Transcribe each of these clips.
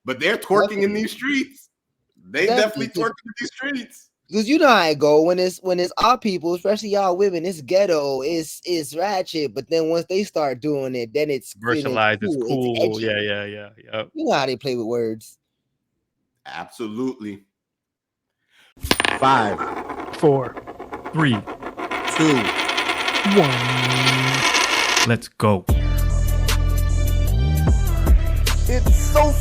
but they're twerking in these streets. They definitely twerking in these streets. Because you know how it go when it's our people, especially y'all women, it's ghetto, it's ratchet. But then once they start doing it, then it's commercialized, it's cool. It's edgy. Yeah. You know how they play with words. Absolutely. 5, 4, 3, 2, 1. Let's go. It's so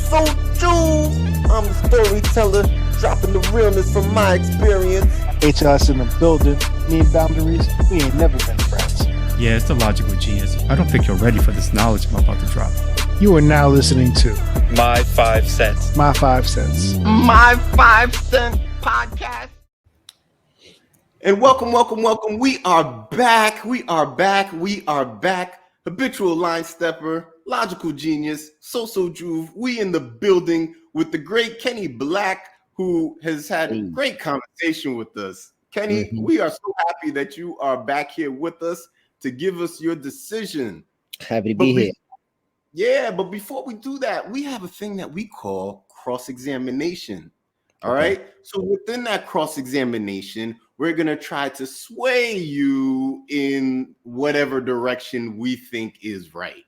true. I'm the storyteller, dropping the realness from my experience. HLS in the building. Me and Boundaries, we ain't never been friends. Yeah, it's the Logical Genius. I don't think you're ready for this knowledge I'm about to drop. You are now listening to My 5 Cents. My 5 Cents. My 5 Cent Podcast. And welcome. We are back. Habitual line stepper, logical genius, so Juve. We in the building with the great Kenny Black, who has had a great conversation with us. Kenny, we are so happy that you are back here with us to give us your decision. Happy to be here. Yeah, but before we do that, we have a thing that we call cross-examination. All right. So within that cross-examination, we're going to try to sway you in whatever direction we think is right.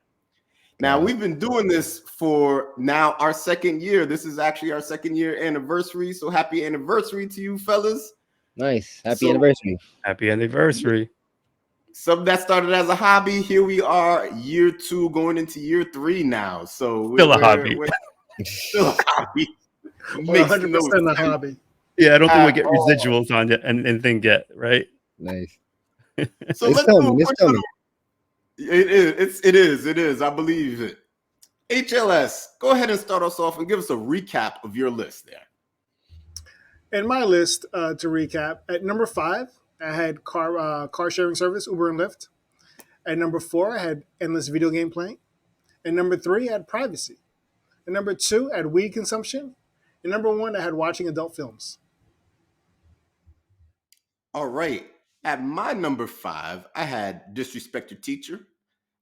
Now, we've been doing this for now our second year. This is actually our second year anniversary. So happy anniversary to you, fellas. Nice. Happy anniversary. Happy anniversary. Something that started as a hobby. Here we are, year 2, going into year 3 now. So still a hobby. Still a hobby. 100% a hobby. Yeah, I don't think we get residuals on it and anything yet, right? Nice. So let's do it is. I believe it. HLS, go ahead and start us off and give us a recap of your list there. In my list, to recap, at number 5, I had car sharing service, Uber and Lyft. At number 4, I had endless video game playing. At number 3, I had privacy. At number 2, I had weed consumption. And number 1, I had watching adult films. All right. At my number 5, I had disrespect your teacher.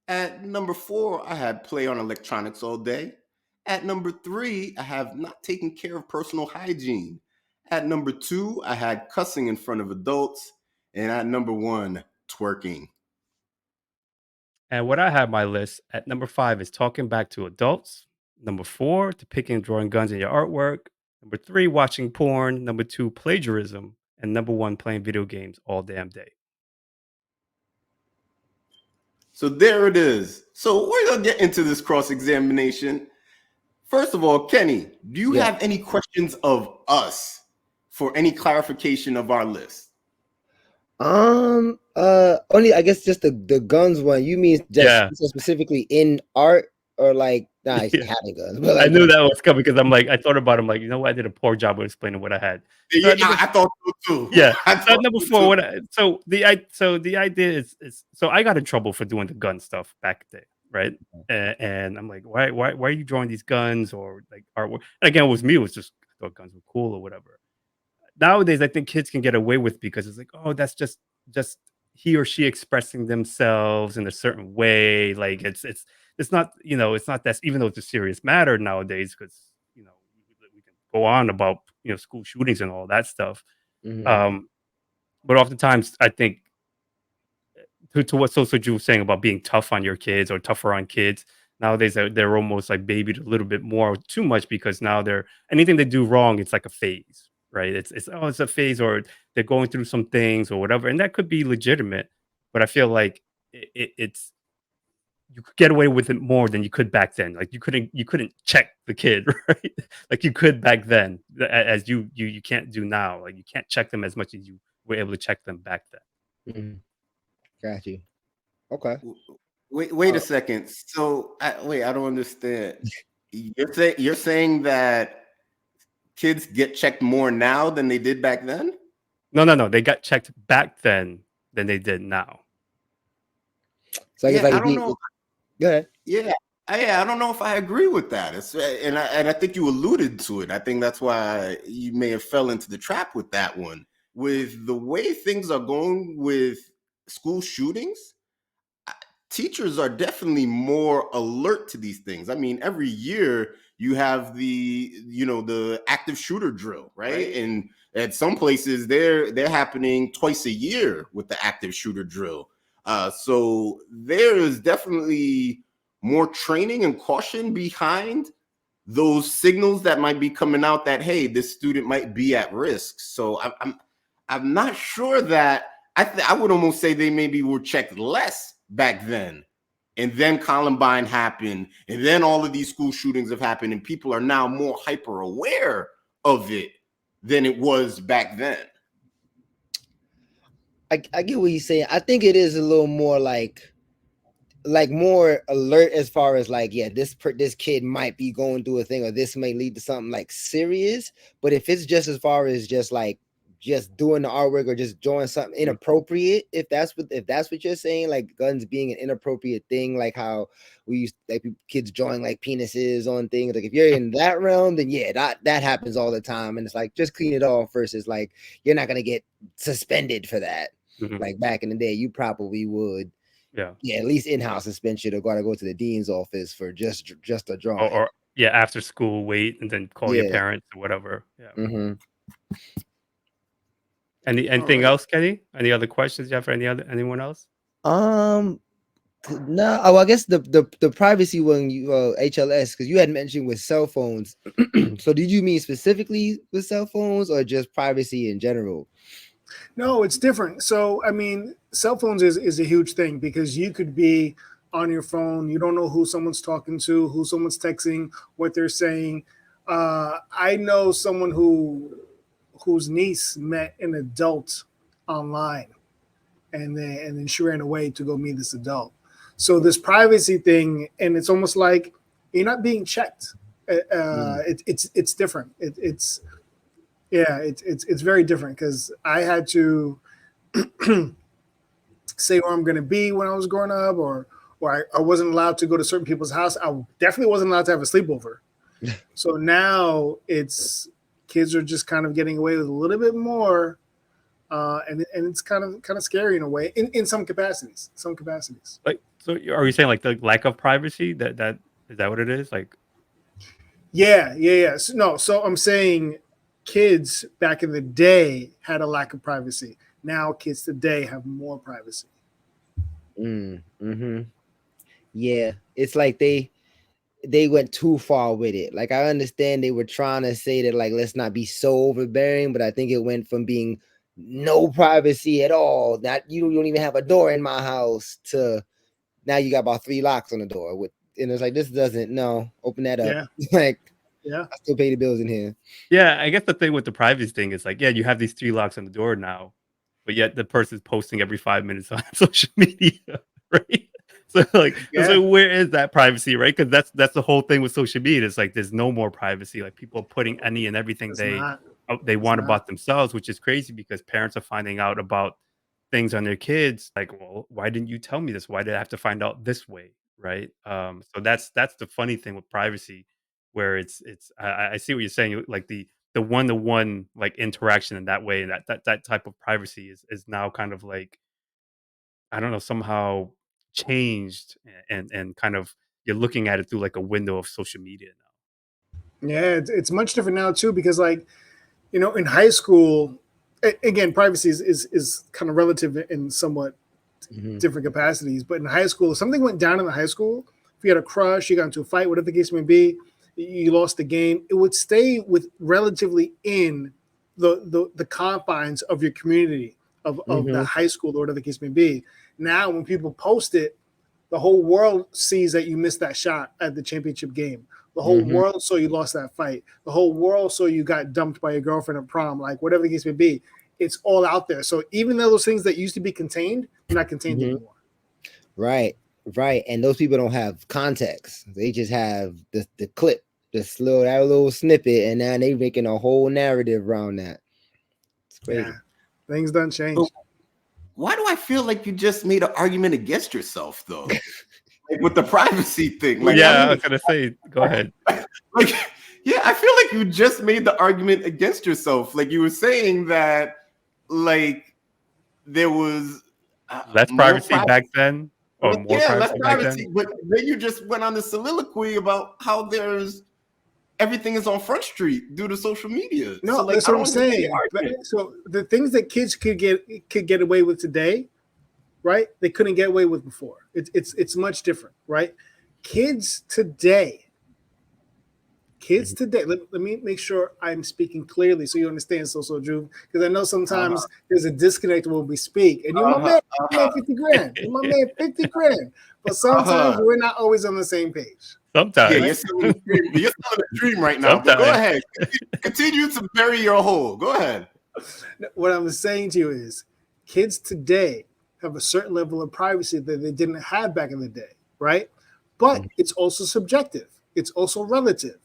At number 4, I had play on electronics all day. At number 3, I have not taken care of personal hygiene. At number 2, I had cussing in front of adults. And at number 1, twerking. And what I have my list at number 5 is talking back to adults. Number 4, depicting and drawing guns in your artwork. Number 3, watching porn. Number 2, plagiarism. And number 1, playing video games all damn day. So there it is. So we're going to get into this cross-examination. First of all, Kenny, do you have any questions of us for any clarification of our list? Only I guess just the guns one. You mean just specifically in art or like he's having guns? But like, I knew that was coming because I'm like, I thought about it. I'm like, you know what? I did a poor job of explaining what I had. So I thought so too. Yeah. So number 4, so the idea is so I got in trouble for doing the gun stuff back then, right? And I'm like, why are you drawing these guns or like artwork? And again, it was me. It was just I thought guns were cool or whatever. Nowadays, I think kids can get away with because it's like, oh, that's just he or she expressing themselves in a certain way. Like it's not, it's not that, even though it's a serious matter nowadays, because we can go on about school shootings and all that stuff. But oftentimes, I think to what Social Jew was saying about being tough on your kids or tougher on kids. Nowadays, they're almost like babied a little bit more, too much, because now anything they do wrong, it's like a phase. Right. It's a phase, or they're going through some things or whatever. And that could be legitimate. But I feel like it's you could get away with it more than you could back then. Like you couldn't check the kid, right? Like you could back then, as you can't do now. Like you can't check them as much as you were able to check them back then. Got you. Okay. Wait a second. So I don't understand. You're saying that kids get checked more now than they did back then? No. They got checked back then than they did now. So I don't know. Go ahead. Yeah, I don't know if I agree with that. And I think you alluded to it. I think that's why you may have fell into the trap with that one. With the way things are going with school shootings, teachers are definitely more alert to these things. I mean, every year You have the active shooter drill, right? And at some places they're happening twice a year with the active shooter drill. So there is definitely more training and caution behind those signals that might be coming out that, hey, this student might be at risk. So I'm not sure that I would almost say they maybe were checked less back then. And then Columbine happened, and then all of these school shootings have happened, and people are now more hyper aware of it than it was back then. I get what he's saying. I think it is a little more like more alert as far as like, yeah, this kid might be going through a thing, or this may lead to something like serious. But if it's just as far as just doing the artwork or just doing something inappropriate, if that's what you're saying, like guns being an inappropriate thing, like how we used like kids drawing like penises on things, like if you're in that realm, then yeah, that happens all the time, and it's like just clean it off versus like you're not gonna get suspended for that. Like back in the day, you probably would. Yeah, at least in-house suspension, or gotta go to the dean's office for just a drawing. Or after school, wait and then call your parents or whatever. Yeah. Anything else, Kenny? Any other questions you have for anyone else? No. Oh, I guess the privacy one, you HLS, because you had mentioned with cell phones. So did you mean specifically with cell phones or just privacy in general? No, it's different. So, I mean, cell phones is a huge thing because you could be on your phone. You don't know who someone's talking to, who someone's texting, what they're saying. I know someone whose niece met an adult online, and then she ran away to go meet this adult. So this privacy thing, and it's almost like you're not being checked. It's different. It's very different because I had to say where I'm going to be when I was growing up, or I wasn't allowed to go to certain people's house. I definitely wasn't allowed to have a sleepover. So now kids are just kind of getting away with a little bit more, and it's kind of scary in a way in some capacities. Like, so are you saying like the lack of privacy? That is that what it is? Like, yeah. So I'm saying kids back in the day had a lack of privacy. Now kids today have more privacy. Yeah, it's like they went too far with it. Like I understand they were trying to say that like let's not be so overbearing, but I think it went from being no privacy at all, that you don't even have a door in my house, to now you got about 3 locks on the door and it's like this doesn't open that up. I still pay the bills in here. Yeah, I guess the thing with the privacy thing is like, yeah, you have these 3 locks on the door now, but yet the person's posting every 5 minutes on social media, right? So like, so where is that privacy, right? Because that's the whole thing with social media. It's like there's no more privacy. Like people are putting any and everything they want about themselves, which is crazy because parents are finding out about things on their kids. Like, well, why didn't you tell me this? Why did I have to find out this way, right? So that's the funny thing with privacy, where it's I see what you're saying. Like the one-to-one like interaction in that way, and that type of privacy is now kind of like, I don't know, somehow changed, and kind of you're looking at it through like a window of social media now. Yeah, it's much different now too, because like, in high school, again, privacy is kind of relative in somewhat different capacities. But in high school, if something went down in the high school, if you had a crush, you got into a fight, whatever the case may be, you lost the game, it would stay with relatively in the confines of your community of the high school or whatever the case may be. Now, when people post it, the whole world sees that you missed that shot at the championship game. The whole world saw you lost that fight. The whole world saw you got dumped by your girlfriend at prom, like whatever the case may be. It's all out there. So even though those things that used to be contained, they're not contained anymore. Right. And those people don't have context. They just have the clip, just that little snippet, and now they're making a whole narrative around that. It's crazy. Yeah. Things done change. So why do I feel like you just made an argument against yourself, though? Like with the privacy thing. Like, I was gonna say, go ahead. Like, yeah, I feel like you just made the argument against yourself. Like you were saying that, like there was less privacy back then, or more less privacy privacy. But then you just went on the soliloquy about how there's everything is on Front Street due to social media. No, So, like, that's I what I'm don't understand saying. the argument. So the things that kids could get away with today, right? They couldn't get away with before. It's much different, right? Kids today. Let me make sure I'm speaking clearly so you understand, Social Drew, because I know sometimes there's a disconnect when we speak. And you're my man, you're my man 50 grand. You're my man 50 grand. But sometimes we're not always on the same page. Sometimes. Yeah, you're selling the dream right now. But go ahead. Continue to bury your hole. Go ahead. What I'm saying to you is kids today have a certain level of privacy that they didn't have back in the day, right? But it's also subjective. It's also relative.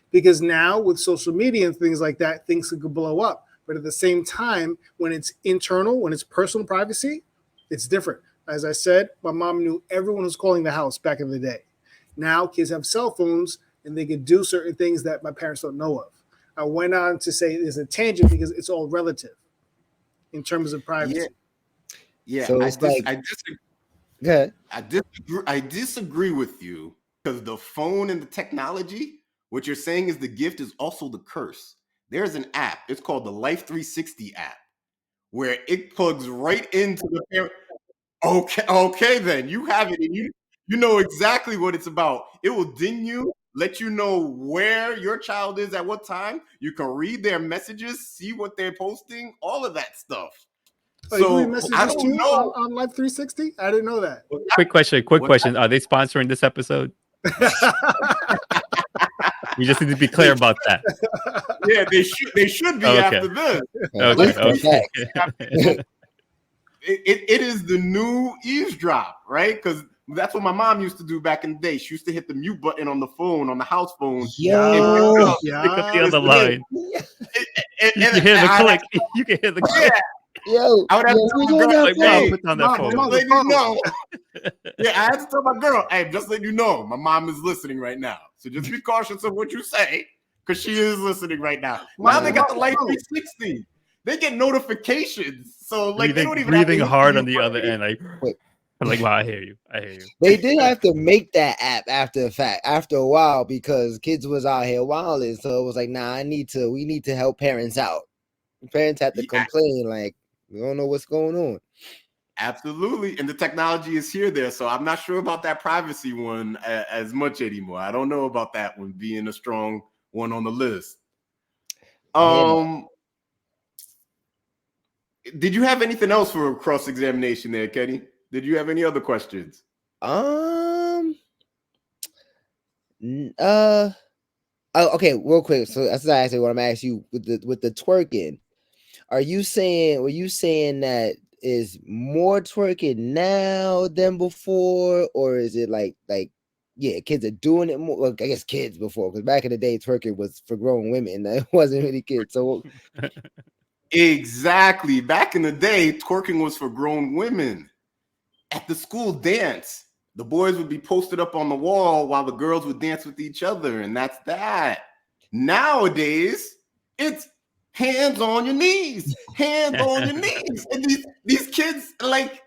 Because now with social media and things like that, things could blow up. But at the same time, when it's internal, when it's personal privacy, it's different. As I said, my mom knew everyone was calling the house back in the day. Now kids have cell phones and they can do certain things that my parents don't know of. I went on to say there's a tangent because it's all relative in terms of privacy. Yeah. So it's I disagree with you because the phone and the technology, what you're saying is the gift is also the curse. There's an app. It's called the Life 360 app, where it plugs right into the parent. Okay, then you have it, and you know exactly what it's about. It will ding you, let you know where your child is at what time. You can read their messages, see what they're posting, all of that stuff. So I don't know on Life 360. I didn't know that. Quick question. Are they sponsoring this episode? We just need to be clear about that. Yeah, they should be after this. Okay. It is the new eavesdrop, right? Because that's what my mom used to do back in the day. She used to hit the mute button on the phone, on the house phone. Pick up the other line. You can hear the click. You can hear the click. Yo, I would have to tell my girl, hey, put down that phone. Just let you know. Yeah, I had to tell my girl, hey, just let you know, my mom is listening right now. So just be cautious of what you say, because she is listening right now. Now they got the Life 360. They get notifications. So like they don't even breathing hard on the other end. I'm like, wow, I hear you. They did have to make that app after the fact, after a while, because kids was out here wilding. So it was like, nah, we need to help parents out. Parents had to complain, like, we don't know what's going on. Absolutely. And the technology is there. So I'm not sure about that privacy one as much anymore. I don't know about that one being a strong one on the list. Did you have anything else for cross-examination there, Kenny? Did you have any other questions? Okay, real quick. So that's actually what I'm asking you with the twerking. Were you saying that is more twerking now than before, or is it like kids are doing it more? Well, I guess kids before, because back in the day twerking was for grown women. It wasn't really kids. So exactly. Back in the day, twerking was for grown women. At the school dance, the boys would be posted up on the wall while the girls would dance with each other, and that's that. Nowadays, it's hands on your knees, and these kids like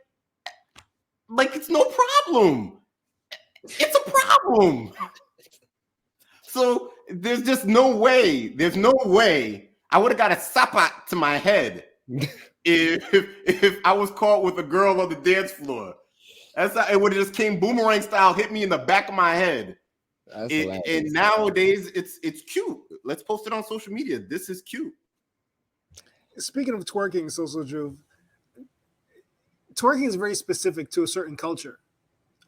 it's no problem. It's a problem. So there's just no way. There's no way I would have got a sapat to my head if I was caught with a girl on the dance floor. It would have just came boomerang style, hit me in the back of my head. And nowadays it's cute. Let's post it on social media. This is cute. Speaking of twerking, Social Drew, twerking is very specific to a certain culture.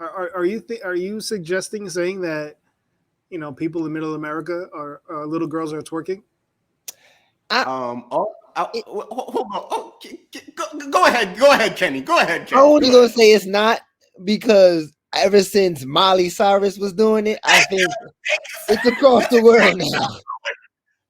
Are you suggesting saying that people in Middle America are little girls are twerking? Hold on. Go ahead, Kenny. Go ahead, Kenny. I only gonna say it's not, because ever since Miley Cyrus was doing it, I think it's across the world now.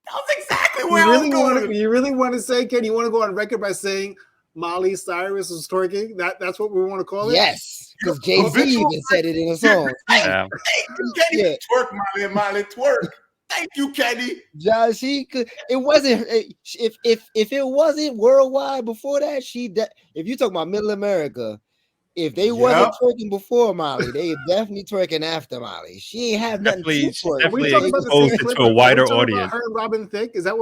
That's exactly where I was going. You really want to say, Ken? You want to go on record by saying Miley Cyrus was twerking? That's what we want to call it? Yes, because Jay-Z even said it in a song. Kenny, twerk, Miley, twerk. Thank you, Kenny. Josh, it wasn't. If it wasn't worldwide before that, if you talk about Middle America, If they wasn't twerking before Molly, they definitely twerking after Molly. She ain't have nothing to She's twerk. Are we definitely talking about the exposed same it clip? to a wider Are we talking audience. about her and Robin Thicke? Is that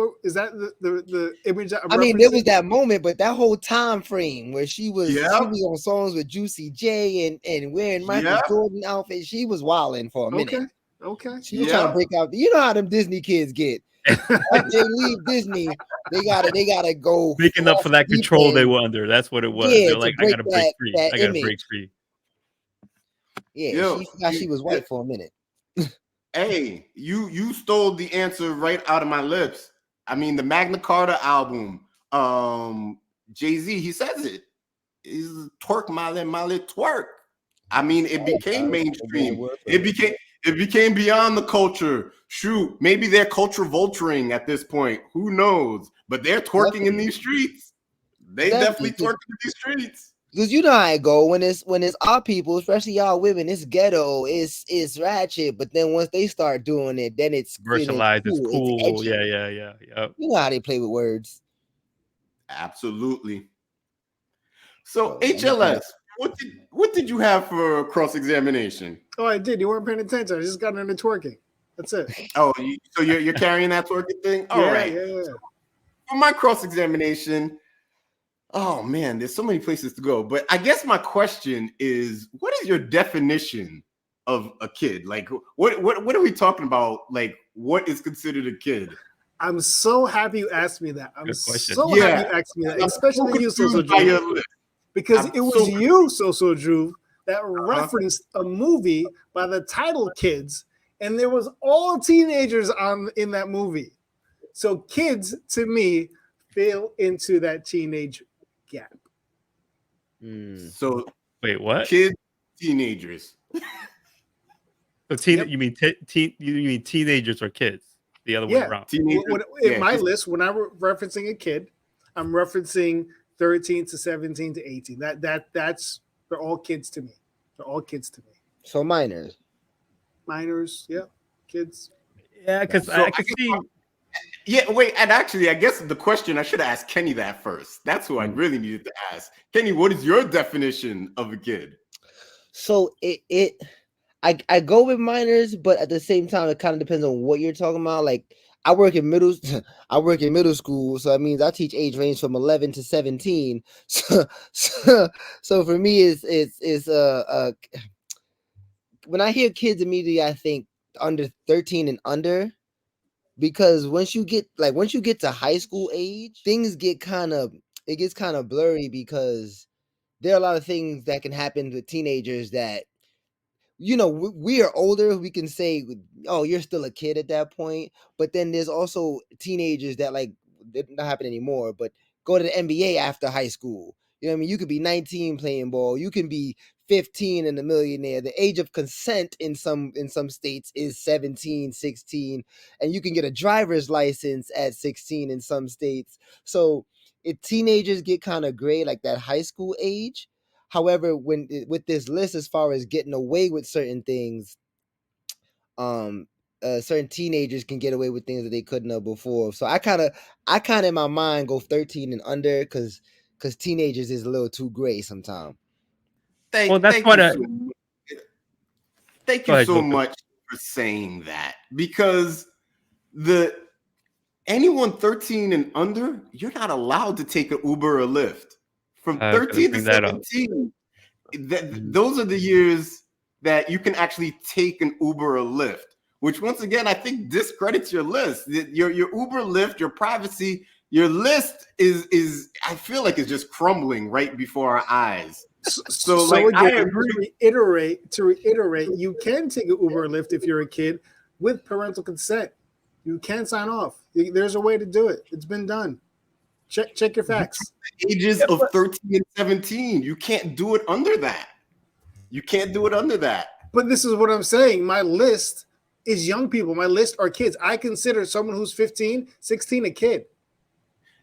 the image? That I'm I mean, there was referencing? that moment, but that whole time frame where she was Yep. on songs with Juicy J and wearing Michael Yep. Jordan outfit, she was wilding for a minute. Okay. She was trying to Yep. break out. You know how them Disney kids get. After they leave Disney, they gotta go Making up off for that deep control they end. were under. That's what it was. Yeah, They're to like, I break gotta break free. that I gotta image. break free. Yeah, Yo, she forgot she was white for a minute. Hey, you stole the answer right out of my lips. I mean, the Magna Carta album, Jay-Z, he says it. Is twerk Molly twerk. I mean, it became mainstream. It became beyond the culture. Shoot, maybe they're culture vulturing at this point. Who knows? But they're twerking in these streets. They definitely twerk in these streets. Because you know how it go when it's our people, especially y'all women, it's ghetto, it's ratchet. But then once they start doing it, then it's Virtualized, it's cool. It's edgy. Yeah. You know how they play with words. Absolutely. So HLS, what did you have for cross-examination? Oh, I did. You weren't paying attention. I just got into twerking. That's it. Oh, so you're carrying that twerking thing? All right. Yeah. For my cross-examination, oh man, there's so many places to go. But I guess my question is, what is your definition of a kid? Like, what are we talking about? Like, what is considered a kid? I'm so happy you asked me that. I'm Good question. so happy you asked me that, especially you, Soso Drew, because it was you, Soso Drew, that referenced a movie by the title Kids, and there was all teenagers in that movie. So kids, to me, fell into that teenage gap. So wait, what? Kids, teenagers. So you mean you mean teenagers or kids? The other way around. In my list, when I'm referencing a kid, I'm referencing 13 to 17 to 18. That's they're all kids to me. They're all kids to me. So minors, kids. Yeah, because I can see. Yeah, wait, and actually, I guess the question I should have asked Kenny that first. That's who I really needed to ask. Kenny, what is your definition of a kid? So I go with minors, but at the same time, it kind of depends on what you're talking about. Like I work in middle school, so that means I teach age range from 11 to 17. So for me, it's when I hear kids immediately, I think under 13 and under, because once you get to high school age, things get kind of blurry, because there are a lot of things that can happen with teenagers that, you know, we are older. We can say, oh, you're still a kid at that point. But then there's also teenagers that, like, it not happen anymore, but go to the NBA after high school. You know what I mean? You could be 19 playing ball. You can be 15 and a millionaire. The age of consent in some states is 17, 16. And you can get a driver's license at 16 in some states. So if teenagers get kind of gray, like that high school age. However, with this list, as far as getting away with certain things, certain teenagers can get away with things that they couldn't have before. So I kind of in my mind go 13 and under, because teenagers is a little too gray sometimes. Thank you so much for saying that, because anyone 13 and under, you're not allowed to take an Uber or Lyft. From 13 to 17, those are the years that you can actually take an Uber or Lyft, which once again, I think discredits your list. Your Uber, Lyft, your privacy, your list is I feel like it's just crumbling right before our eyes. So like, again, I agree. To reiterate, you can take an Uber or Lyft if you're a kid with parental consent. You can sign off. There's a way to do it. It's been done. Check your facts. Ages of 13 and 17. You can't do it under that. But this is what I'm saying. My list is young people. My list are kids. I consider someone who's 15, 16 a kid.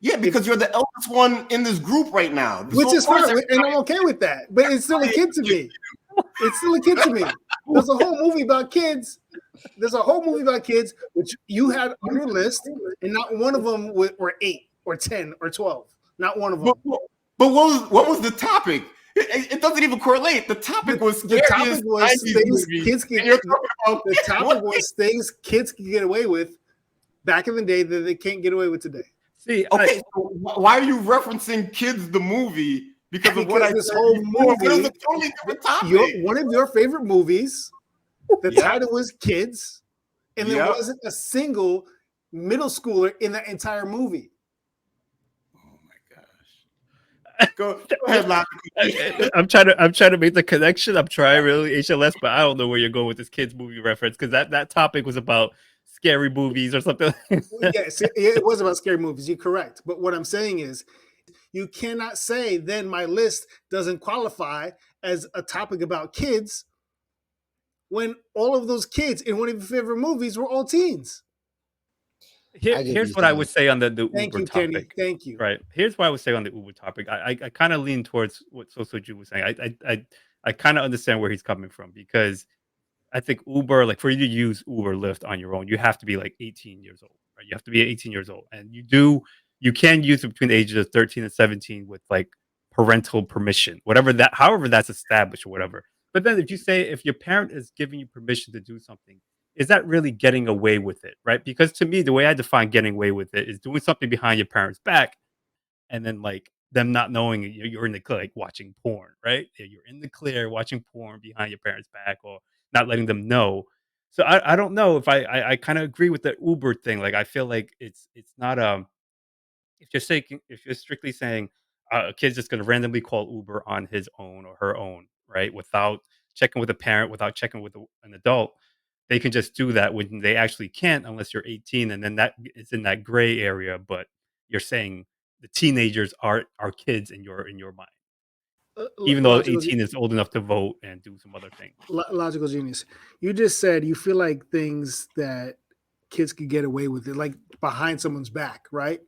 Yeah, because you're the eldest one in this group right now. Which is fine, and I'm okay with that. But it's still a kid to me. There's a whole movie about kids. Which you had on your list, and not one of them were 8 or 10 or 12. Not one of them. But what was the topic? It doesn't even correlate. The topic was The topic was 90s things movies, kids can. and you're talking about The topic was things kids can get away with back in the day that they can't get away with today. See, okay, so why are you referencing Kids the movie? Because of what I this said whole before, but movie, it's a totally different topic. one of your favorite movies, the Yeah. title was Kids, and there Yeah. wasn't a single middle schooler in that entire movie. Oh my gosh. Go ahead, Logical. I'm trying to make the connection. I'm trying really HLS, but I don't know where you're going with this kids movie reference because that topic was about scary movies or something. Yes, it was about scary movies. You're correct. But what I'm saying is, you cannot say then my list doesn't qualify as a topic about kids when all of those kids in one of your favorite movies were all teens. Here's what I would say on the Thank Uber you, topic. Kenny. Thank you. Right. Here's what I would say on the Uber topic. I kind of lean towards what Soju was saying. I kind of understand where he's coming from because I think Uber, like for you to use Uber Lyft on your own, you have to be like 18 years old, right? You have to be 18 years old. And you can use it between the ages of 13 and 17 with like parental permission, however that's established or whatever. But then if your parent is giving you permission to do something, is that really getting away with it, right? Because to me, the way I define getting away with it is doing something behind your parents' back and then like them not knowing you're in the clear, like watching porn, right? You're in the clear watching porn behind your parents' back or not letting them know. So I don't know if I kind of agree with the Uber thing. Like I feel like it's not if you're strictly saying a kid's just going to randomly call Uber on his own or her own, right, without checking with a parent, without checking with an adult, they can just do that when they actually can't unless you're 18, and then that is in that gray area. But you're saying the teenagers are kids in your mind, even though 18 is old enough to vote and do some other things. Logical genius. You just said you feel like things that kids could get away with it, like behind someone's back, right?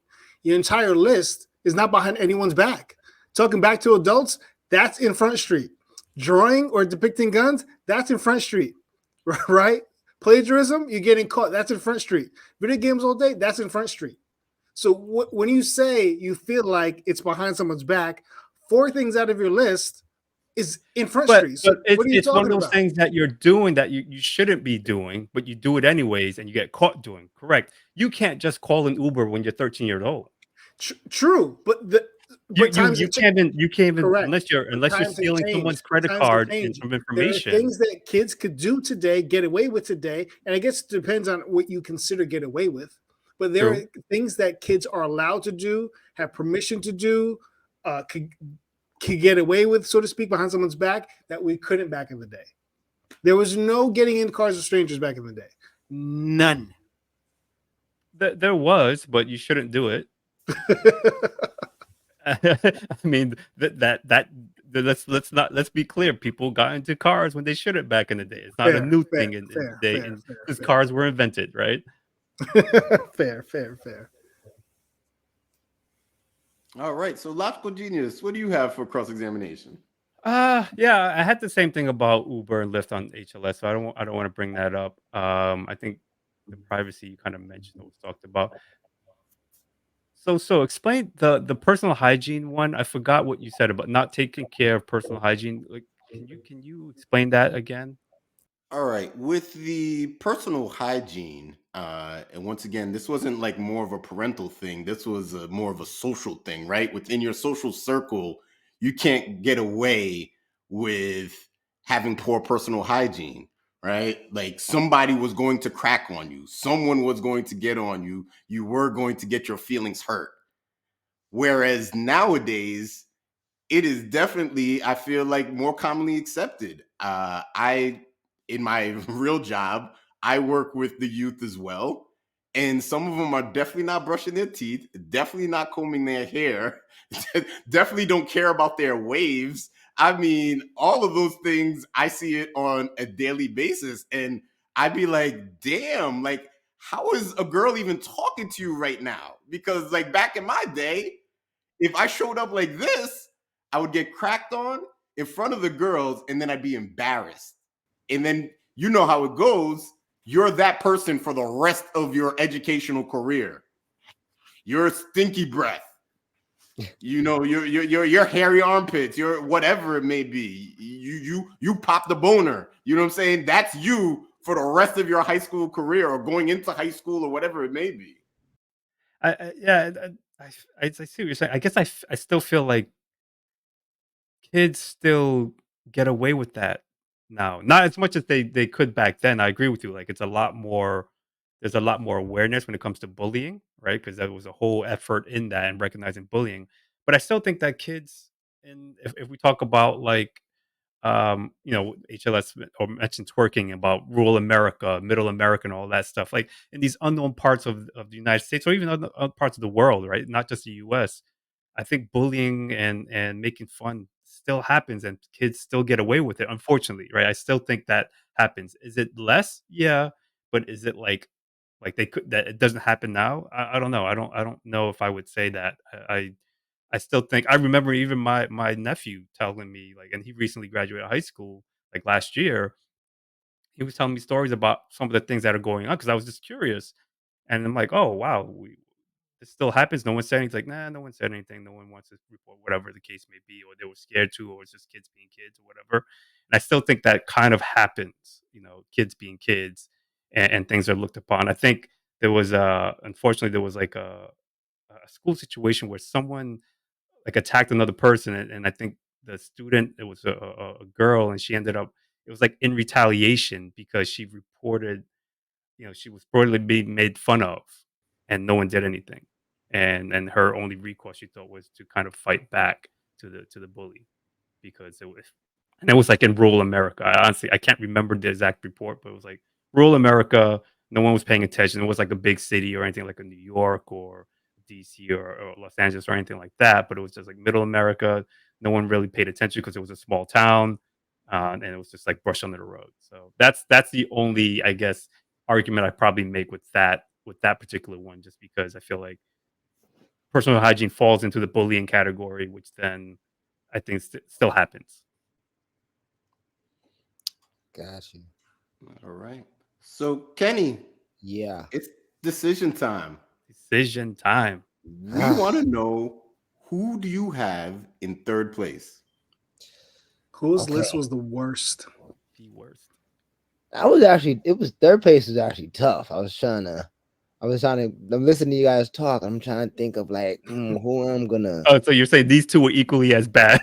Your entire list is not behind anyone's back. Talking back to adults, that's in Front Street. Drawing or depicting guns, that's in Front Street, right? Plagiarism, you're getting caught. That's in Front Street. Video games all day, that's in Front Street. So when you say you feel like it's behind someone's back, 4 things out of your list is in Front Street. So but it's one of those things that you're doing that you shouldn't be doing, but you do it anyways, and you get caught doing. Correct. You can't just call an Uber when you're 13 years old. True, but you can't even correct. unless you're stealing someone's credit card and some information. There are things that kids could do today, get away with today, and I guess it depends on what you consider get away with. But there are things that kids are allowed to do, have permission to do, could get away with, so to speak, behind someone's back that we couldn't back in the day. There was no getting in cars with strangers back in the day. None. There was, but you shouldn't do it. I mean let's be clear. People got into cars when they shouldn't back in the day. It's not a new thing in the day because cars were invented, right? Fair. All right. So Logical Genius, what do you have for cross-examination? Yeah, I had the same thing about Uber and Lyft on HLS, so I don't want to bring that up. I think the privacy you kind of mentioned was talked about. So explain the personal hygiene one. I forgot what you said about not taking care of personal hygiene. Like, can you explain that again? All right. With the personal hygiene, and once again, this wasn't like more of a parental thing. This was more of a social thing, right? Within your social circle, you can't get away with having poor personal hygiene, right? Like somebody was going to crack on you. Someone was going to get on you. You were going to get your feelings hurt. Whereas nowadays, it is definitely, I feel like, more commonly accepted. In my real job, I work with the youth as well. And some of them are definitely not brushing their teeth, definitely not combing their hair, definitely don't care about their waves. I mean, all of those things, I see it on a daily basis. And I'd be like, damn, like, how is a girl even talking to you right now? Because like back in my day, if I showed up like this, I would get cracked on in front of the girls and then I'd be embarrassed. And then you know how it goes. You're that person for the rest of your educational career. You're stinky breath. You know, your hairy armpits, your whatever it may be. You pop the boner. You know what I'm saying? That's you for the rest of your high school career or going into high school or whatever it may be. Yeah, I see what you're saying. I guess I still feel like kids still get away with that now. Not as much as they could back then. I agree with you. Like it's a lot more. There's a lot more awareness when it comes to bullying, right? Because there was a whole effort in that and recognizing bullying. But I still think that kids, and if we talk about like HLS or mentioned twerking about rural America, middle America, and all that stuff, like in these unknown parts of the United States or even other parts of the world, right? Not just the US. I think bullying and making fun still happens and kids still get away with it, unfortunately, right? I still think that happens. Is it less? Yeah. But is it like they could that it doesn't happen now? I don't know. I don't know if I would say that. I still think I remember even my nephew telling me like, and he recently graduated high school like last year. He was telling me stories about some of the things that are going on because I was just curious, and I'm like, oh wow, this still happens. No one said anything. He's like, nah, no one said anything. No one wants to report whatever the case may be, or they were scared to, or it's just kids being kids or whatever. And I still think that kind of happens. Kids being kids, and things are looked upon. I think there was unfortunately there was like a school situation where someone like attacked another person, and I think the student it was a girl, and she ended up it was like in retaliation because she reported, she was reportedly being made fun of, and no one did anything, and her only recourse she thought was to kind of fight back to the bully because it was like in rural America. I can't remember the exact report, but it was like rural America. No one was paying attention. It was like a big city or anything like a New York or DC or Los Angeles or anything like that. But it was just like middle America. No one really paid attention because it was a small town, and it was just like brushed under the rug. So that's the only, I guess, argument I probably make with that particular one, just because I feel like personal hygiene falls into the bullying category, which then I think still happens. Got you. All right. So Kenny, Yeah. it's decision time. Decision time. We want to know, who do you have in third place? Whose Okay. list was the worst? The worst. Third place was actually tough. I'm listening to you guys talk. I'm trying to think of like who I'm gonna. Oh, so you're saying these two were equally as bad?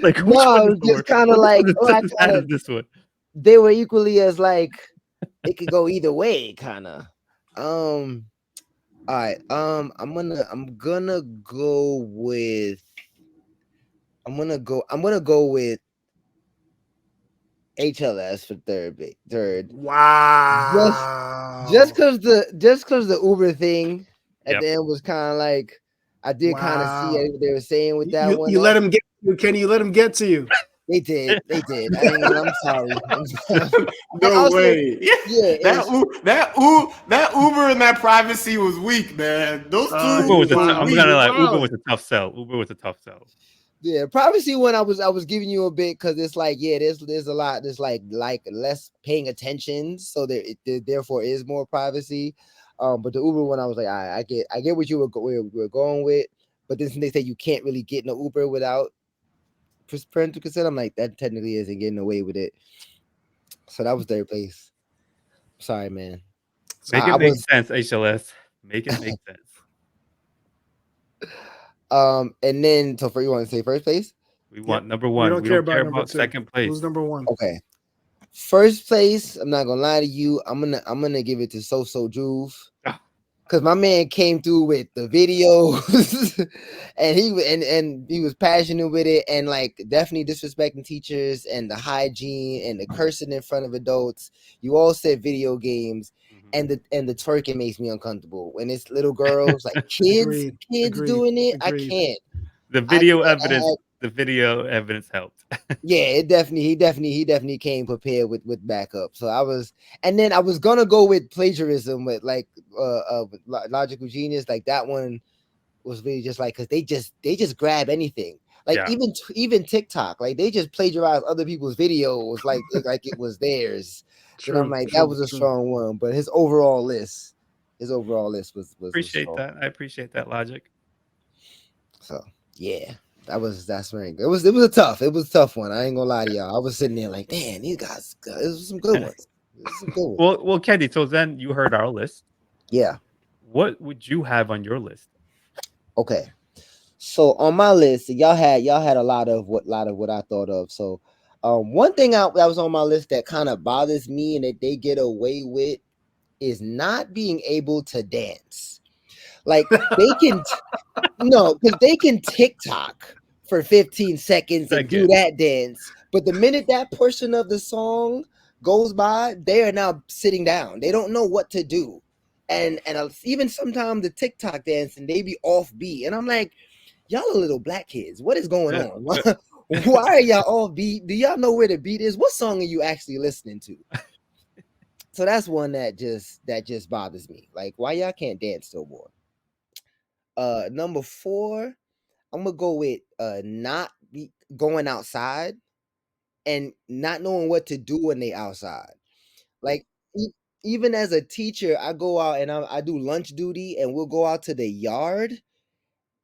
Like which No, one is it's the just worst? kind of like Just as bad as this one. they were equally as like it could go either way, kind of. All right. I'm gonna go with HLS for third. Wow. Just because the Uber thing at Yep. the end was kind of like I did kind of see Wow. what they were saying with that one. You let him get to you, Kenny. You let him get to you. They did. I'm sorry. No Also, way. yeah, that Uber and that privacy was weak, man. Those two. Uber was I'm weak. gonna lie. Uber Wow. was a tough sell. Uber was a tough sell. Yeah, privacy one I was giving you a bit because it's like there's a lot there's like less paying attention, so there therefore is more privacy. But the Uber one I was like, I get what you were going with, but then they say you can't really get in an Uber without parental consent. I'm like, that technically isn't getting away with it. So that was third place. Sorry, man. Make it make sense, HLS. Make it make sense. And then so for you want to say first place? We want number one. We don't care about number two. second place. Who's number one? Okay. First place, I'm not gonna lie to you. I'm gonna give it to So Juve. Because my man came through with the videos and he was passionate with it, and like definitely disrespecting teachers and the hygiene and the cursing in front of adults. You all said video games, and the twerking makes me uncomfortable. When it's little girls, like kids doing it, I can't. The video evidence helped. Yeah, he definitely came prepared with backup. So I was gonna go with plagiarism with like Logical Genius. Like that one was really just like, because they just grab anything. Like even TikTok, like they just plagiarize other people's videos like it was theirs. And I'm like, that was a strong one, but his overall list His overall list was Appreciate strong. that. I appreciate that logic. So yeah, that's very good. It was a tough one. I ain't gonna lie to y'all. I was sitting there like, damn, these guys, it was some good ones. It was some good ones. Well, Kenny. So then you heard our list. Yeah. What would you have on your list? Okay. So on my list, y'all had a lot of what I thought of. So one thing that was on my list that kind of bothers me and that they get away with is not being able to dance. Like they can no, because they can TikTok for 15 seconds and do that dance. But the minute that portion of the song goes by, they are now sitting down. They don't know what to do. And even sometimes the TikTok dancing, they be off beat. And I'm like, y'all are little black kids. What is going on? Why are y'all off beat? Do y'all know where the beat is? What song are you actually listening to? So that's one that just bothers me. Like, why y'all can't dance no more? Number 4, I'm gonna go with not going outside and not knowing what to do when they outside. Like even as a teacher, I go out and I do lunch duty, and we'll go out to the yard.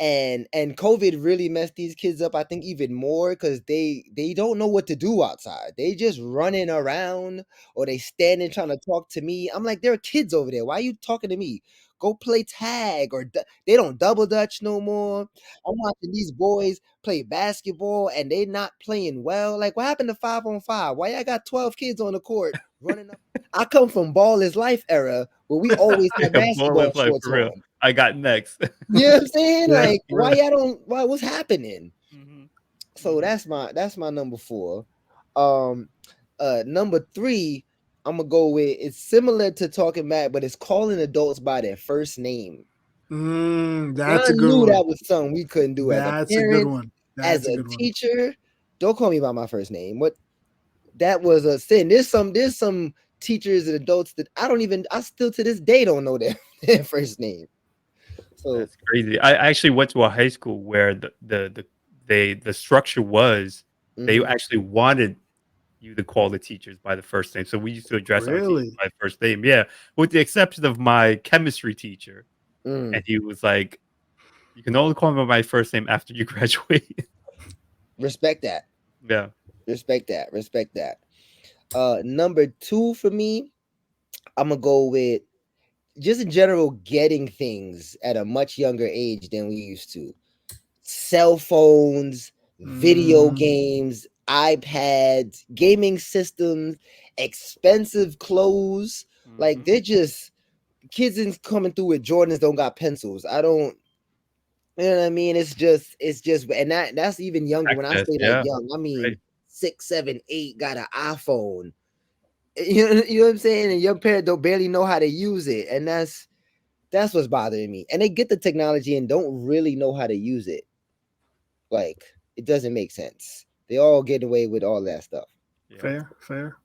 And COVID really messed these kids up, I think, even more because they don't know what to do outside. They just running around or they standing trying to talk to me. I'm like, there are kids over there. Why are you talking to me? Go play tag or they don't double dutch no more. I'm watching these boys play basketball and they not playing well. Like, what happened to 5-on-5? Why y'all got 12 kids on the court running up? I come from ball is life era where we always had basketball shorts on. I got next. You know what I'm saying? Yeah, Like, right. what's happening? So that's my number 4. Number 3, I'm gonna go with, it's similar to Talking Back, but it's calling adults by their first name. That's I a good knew one. that was something we couldn't do as a That's a parent, good one. as That's a teacher. Don't call me by my first name. What? That was a sin. There's some teachers and adults that I still to this day don't know their first name. So that's crazy. I actually went to a high school where the structure was they actually wanted you to call the teachers by the first name. So we used to address our teachers by first name. Yeah, with the exception of my chemistry teacher, and he was like, "You can only call me by my first name after you graduate." Respect that. Yeah, respect that. Number 2 for me, I'm gonna go with just in general getting things at a much younger age than we used to. Cell phones, video games, iPads, gaming systems, expensive clothes. Like, they're just kids is coming through with Jordans, don't got pencils. I don't, you know what I mean? It's just, and that's even younger. When I say like young, I mean 6, 7, 8 got an iPhone. You know what I'm saying? And your parents don't barely know how to use it, and that's what's bothering me. And they get the technology and don't really know how to use it. Like, it doesn't make sense. They all get away with all that stuff. yeah. Fair.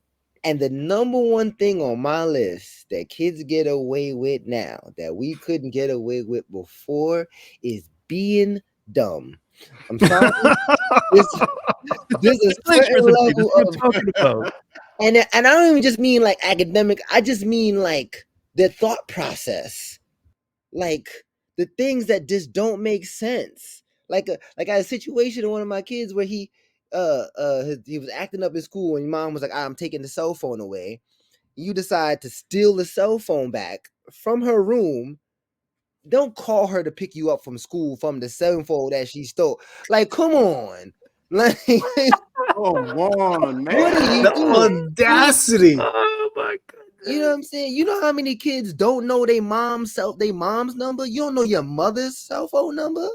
And the number 1 thing on my list that kids get away with now that we couldn't get away with before is being dumb. I'm sorry. This is a certain level of talking about. And I don't even just mean like academic. I just mean like the thought process, like the things that just don't make sense. Like I had a situation with one of my kids where he was acting up in school, and your mom was like, "I'm taking the cell phone away." You decide to steal the cell phone back from her room. Don't call her to pick you up from school from the cell phone that she stole. Like, come on. Like, oh, on, man. What are you The doing? audacity. Oh my god. You know what I'm saying? You know how many kids don't know their mom's number? You don't know your mother's cell phone number?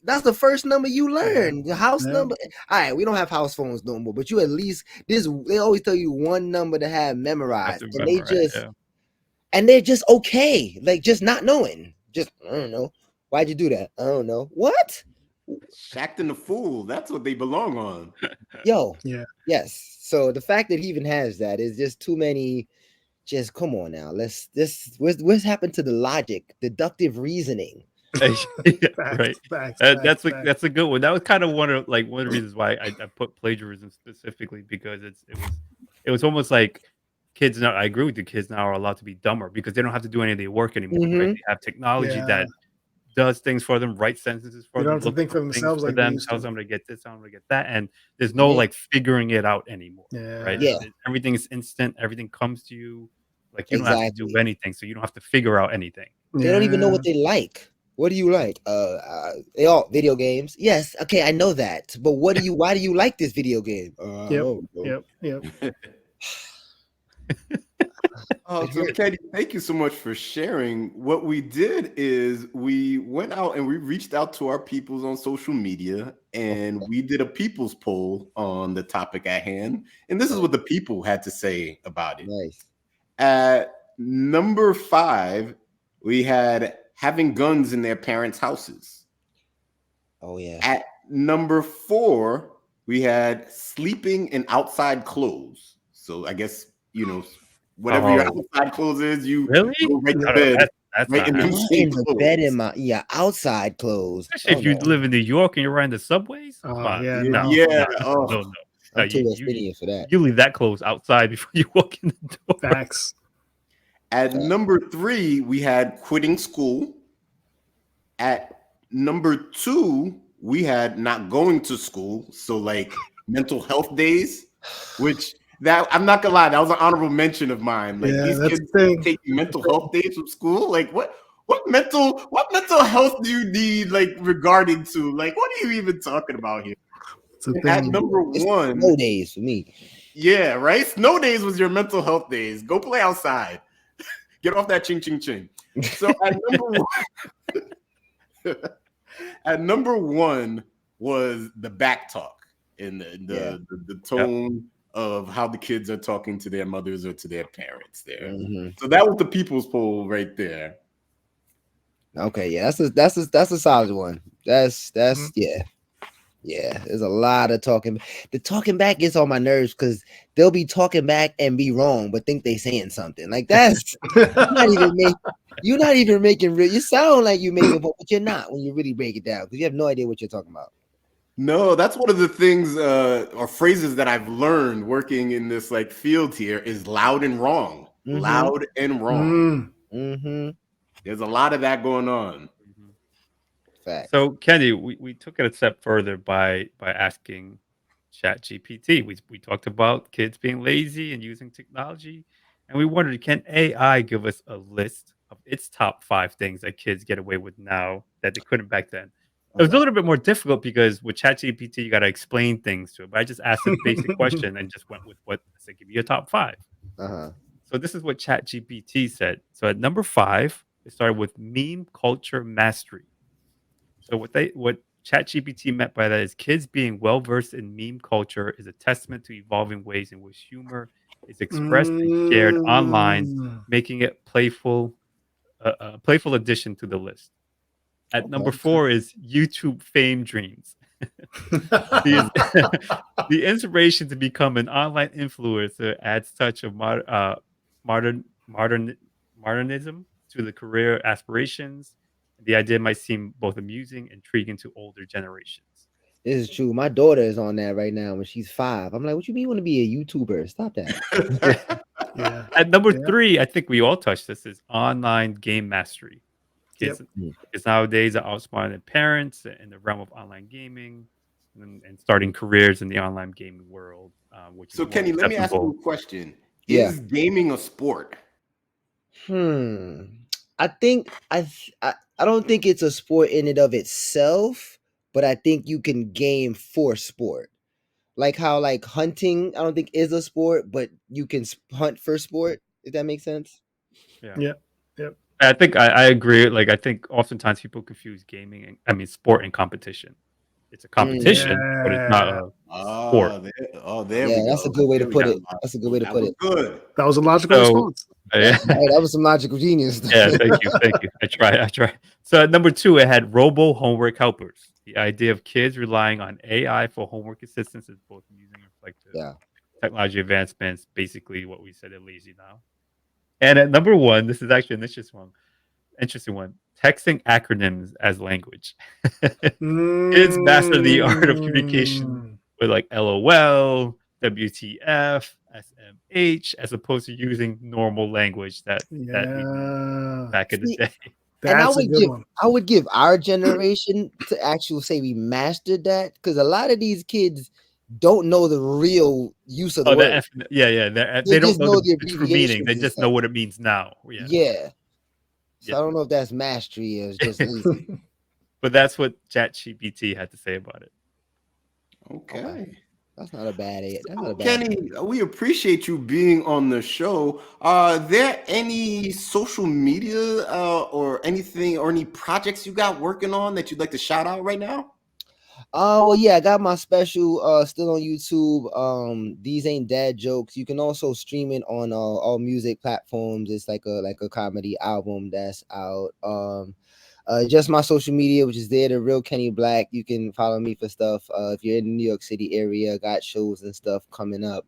That's the first number you learn. The house number. All right, we don't have house phones no more, but you at least they always tell you one number to have memorized. And they're just okay. Like, just not knowing. Just, I don't know. Why'd you do that? I don't know. What? Acting the fool. That's what they belong on. Yo. Yeah. Yes. So the fact that he even has that is just too many. Just come on now. What's happened to the logic, deductive reasoning? Right. That's a good one. That was kind of one of the reasons why I put plagiarism specifically, because it was almost like kids now, I agree with you. Kids now are allowed to be dumber because they don't have to do any of their work anymore. Right? They have technology Yeah. that does things for them, write sentences for They them, don't have to look think for up things themselves for like they them, used tells to. them to get this, tell them to get that, and there's no Yeah. like figuring it out anymore. Right? Yeah. Everything is instant. Everything comes to you. Like you don't have to do Exactly. anything, so you don't have to figure out anything. They don't even know Yeah. what they like. What do you like? They all video games. Yes, okay, I know that. But why do you like this video game? I don't know. Yep. Oh, It so hurts. Katie, thank you so much for sharing. What we did is we went out and we reached out to our peoples on social media and we did a people's poll on the topic at hand. And this is what the people had to say about it. Nice. At number 5, we had having guns in their parents' houses. Oh yeah. At number 4, we had sleeping in outside clothes. So I guess, whatever your outside clothes is, you Really? go right to No, bed. that's right not in happening. them Not same in the clothes. bed in my outside clothes. Especially if you no. live in New York and you're riding the subways. Oh, Come on. yeah, No, Yeah, no, oh. no, no. I'm too you, West Indian for that. you leave that clothes outside before you walk in the door. Facts. At number 3, we had quitting school. At number 2, we had not going to school. So like mental health days, which that I'm not gonna lie, that was an honorable mention of mine. Like Yeah, these that's kids the thing. taking mental health days from school. Like what mental health do you need like regarding to? Like what are you even talking about here? It's a At thing. number It's 1, snow days for me. yeah, right. Snow days was your mental health days. Go play outside. Get off that ching ching ching. So at number one was the back talk and the tone of how the kids are talking to their mothers or to their parents there. Mhm. So that was the people's poll right there. Okay, yeah, that's a solid one. That's yeah. There's a lot of talking. The talking back gets on my nerves because they'll be talking back and be wrong, but think they saying something. Like that's you're not even making real. You sound like you making, but you're not when you really break it down because you have no idea what you're talking about. No, that's one of the things or phrases that I've learned working in this like field here is loud and wrong. Mhm. Loud and wrong. Mm-hmm. There's a lot of that going on. Fact. So Kenny, we took it a step further by asking ChatGPT. We talked about kids being lazy and using technology, and we wondered, can AI give us a list of its top 5 things that kids get away with now that they couldn't back then? It was a little bit more difficult because with ChatGPT you got to explain things to it. But I just asked a basic question and just went with what I said. Give you a top 5. Uh-huh. So this is what ChatGPT said. So at number 5, it started with meme culture mastery. So what ChatGPT meant by that is kids being well versed in meme culture is a testament to evolving ways in which humor is expressed and shared online, making it playful addition to the list. At number 4 is YouTube fame dreams. The inspiration to become an online influencer adds touch of modernism to the career aspirations. The idea might seem both amusing and intriguing to older generations. This is true. My daughter is on that right now when she's 5. I'm like, what you mean you want to be a YouTuber? Stop that. Yeah. At number 3, I think we all touched this, is online game mastery. Kids nowadays are outsmarting their parents in the realm of online gaming and starting careers in the online gaming world. Which So is more Kenny, let me ask acceptable. you a question. Yeah. Is gaming a sport? I think I don't think it's a sport in and of itself, but I think you can game for sport. Like how like hunting, I don't think is a sport, but you can hunt for sport. If that makes sense. I think I agree. Like I think oftentimes people confuse sport and competition. It's a competition, but it's not a sport. There we Yeah, go. that's a good way to There we put go. it. That's a good way to That put was it. good. That was a logical So- response. Yeah. Hey, that was some logical genius. Yeah, thank you. I try. So at number 2, it had robo homework helpers. The idea of kids relying on AI for homework assistance is both amusing and reflective. Yeah. Technology advancements, basically what we said, they're lazy now. And at number 1, this is actually an interesting one. Texting acronyms as language. Kids master the art of communication with like LOL, WTF, SMH as opposed to using normal language that we used Yeah. back in the See, day. And That's a good one. I would give our generation to actually say we mastered that, because a lot of these kids don't know the real use of the Oh, the word. F, yeah. They They don't just know know the the true meaning. They abbreviations and just know stuff. what it means now. Yeah. Yeah. So Yeah. I don't know if that's mastery or it's just lazy. But that's what ChatGPT had to say about it. Okay. That's not a bad idea. That's not a bad Kenny, we appreciate you being on the show. Are there any social media or anything or any projects you got working on that you'd like to shout out right now? Well, yeah, I got my special still on YouTube. These Ain't Dad Jokes. You can also stream it on all music platforms. It's like a comedy album that's out. Just my social media, which is there, The Real Kenny Black. You can follow me for stuff. If you're in the New York City area, got shows and stuff coming up.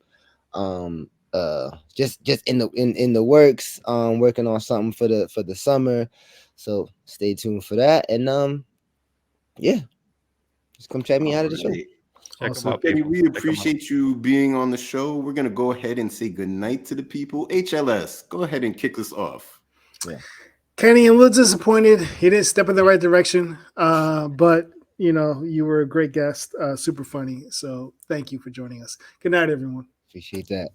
Just in the works. Working on something for the summer. So stay tuned for that. And yeah. Just come check me out of the show. Check 'em Awesome. out, Kenny, people. we Check 'em out. appreciate you being on the show. We're going to go ahead and say goodnight to the people. HLS, go ahead and kick us off. Kenny, I'm a little disappointed. He didn't step in the right direction. But you were a great guest, super funny. So thank you for joining us. Good night, everyone. Appreciate that.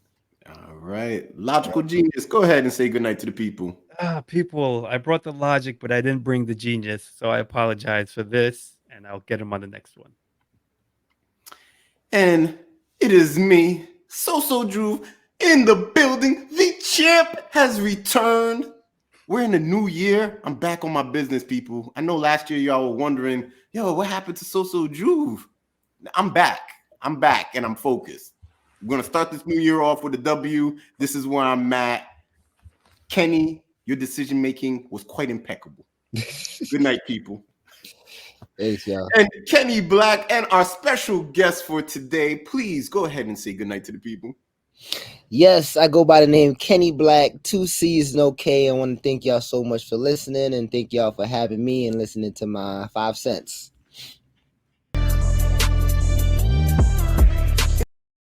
All right. Logical Genius, go ahead and say goodnight to the people. People, I brought the logic, but I didn't bring the genius. So I apologize for this, and I'll get him on the next one. And it is me, So Drew, in the building. The champ has returned. We're in the new year. I'm back on my business, people. I know last year y'all were wondering, yo, what happened to So Drew? I'm back, and I'm focused. We're going to start this new year off with a W. This is where I'm at. Kenny, your decision-making was quite impeccable. Good night, people. Thanks, y'all. And Kenny Black and our special guest for today, please go ahead and say goodnight to the people. Yes, I go by the name Kenny Black, 2 C's, no K. I want to thank y'all so much for listening, and thank y'all for having me and listening to my 5 cents.